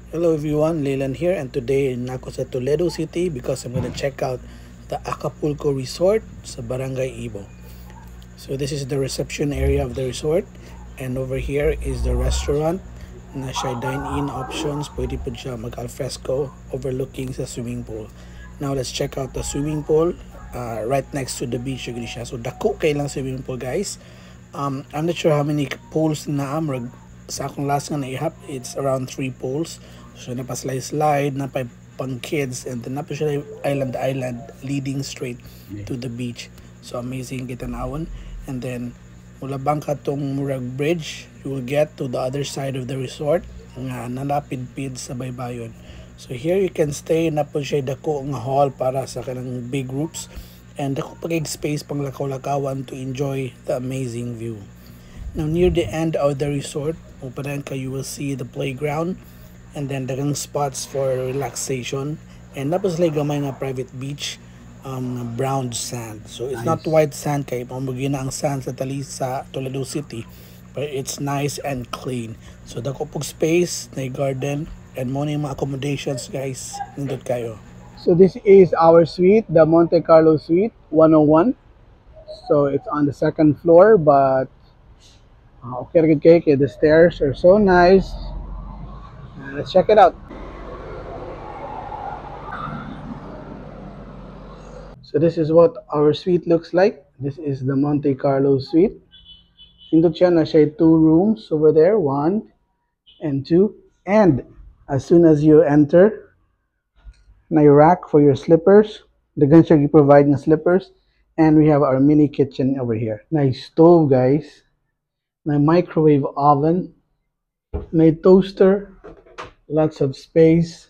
Hello everyone, Leland here, and today nako sa Toledo City because I'm gonna check out the Acapulco Resort sa Barangay Ibo. So this is the reception area of the resort, and over here is the restaurant na siya dine-in options. Pwede po siya mag-alfresco overlooking sa swimming pool. Now let's check out the swimming pool right next to the beach. Siya. So dako kay lang swimming pool guys. I'm not sure how many pools na sa akong last nga naihap, it's around 3 pools. So napaslide-slide, napay pang kids, and then napa siya island leading straight to the beach. So amazing kita naon. And then mula bang katong murag bridge, you will get to the other side of the resort nga nalapid-pid sa baybayon. So here you can stay, na po siya dako nga hall para sa kanang big groups, and dako pagig space pang lakaw-lakawan to enjoy the amazing view. Now near the end of the resort, upadan ka, you will see the playground, and then dagang spots for relaxation, and napos like gamay nga private beach, brown sand. So it's not white sand kay pamugina ang sand sa sa Toledo City, but it's nice and clean. So dako pug space, na garden, and mo mga accommodations guys, nindot kayo. So this is our suite, the Monte Carlo Suite 101. So it's on the second floor, but okay, okay, the stairs are so nice. Let's check it out. So this is what our suite looks like. This is the Monte Carlo suite. Indot siya na siya 2 rooms over there, 1 and 2. And as soon as you enter, na rack for your slippers. Dagan siya gi-provide ng slippers. And we have our mini kitchen over here. Nice stove, guys. Na microwave oven. Na toaster. Lots of space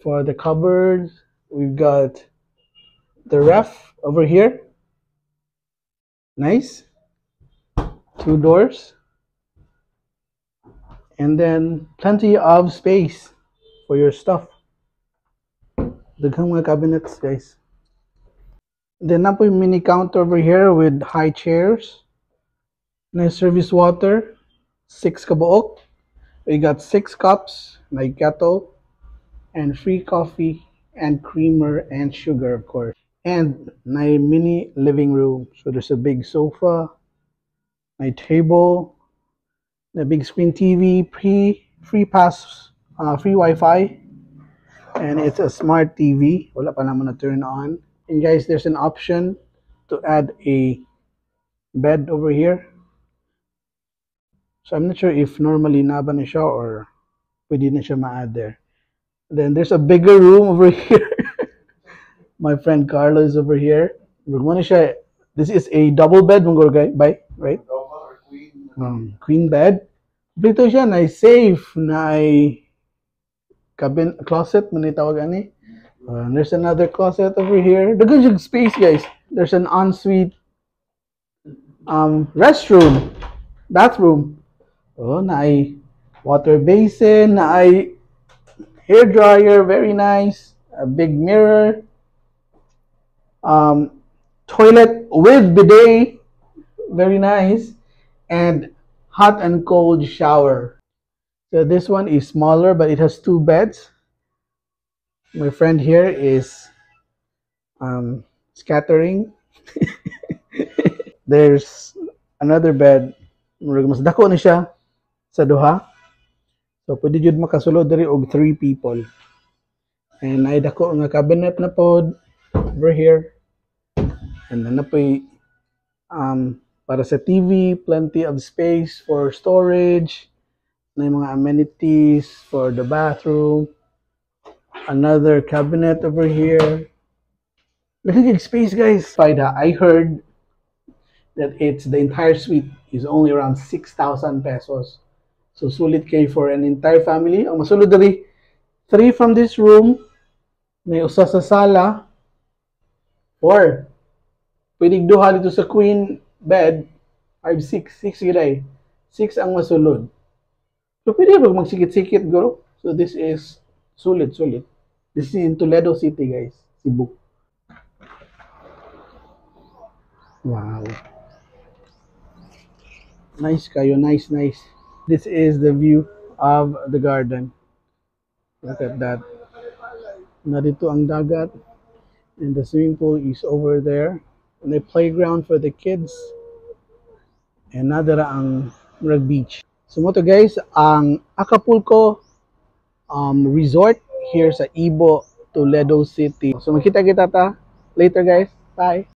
for the cupboards. We've got the ref over here. Nice. 2 doors. And then plenty of space for your stuff. Daghang mga cabinets, guys. Then na po yung mini counter over here with high chairs. Nice service water. 6 kabuok. We got 6 cups, my kettle, and free coffee and creamer and sugar, of course. And my mini living room. So there's a big sofa, my table, the big screen TV, free pass, free Wi-Fi, and it's a smart TV. Wala pa naman na turn on. And guys, there's an option to add a bed over here. So I'm not sure if normally na ba na siya or pwede na siya ma-add there. Then there's a bigger room over here. My friend Carlo is over here. This is a double bed, by, right? Queen bed. Dito siya na safe, na cabin closet, manitawag ani. There's another closet over here. The good space, guys. There's an ensuite restroom, bathroom. Oh, na water basin, na hair dryer, very nice. A big mirror. Toilet with bidet, very nice. And hot and cold shower. So this one is smaller, but it has 2 beds. My friend here is scattering. There's another bed. Mas dako na siya sa duha. So pwede jud makasulod diri og 3 people. And ay dako nga cabinet na pod over here. And then na po'y para sa TV, plenty of space for storage. Na mga amenities for the bathroom. Another cabinet over here. Look at the space, guys. I heard that the entire suite is only around 6,000 pesos. So sulit kay for an entire family. Ang masulod dali, 3 from this room, may usa sa sala, 4. Pwedeng duha dito sa queen bed, 5, 6 gilay. 6 ang masulod. So pwede ba magsikit-sikit, bro? So this is sulit. This is in Toledo City, guys. Cebu. Wow. Nice kayo, nice. This is the view of the garden. Look at that. Narito ang dagat, and the swimming pool is over there. And a playground for the kids. And nadara ang Murag Beach. So mo to guys, ang Acapulco resort here sa Ibo, Toledo City. So makita kita ta later guys. Bye.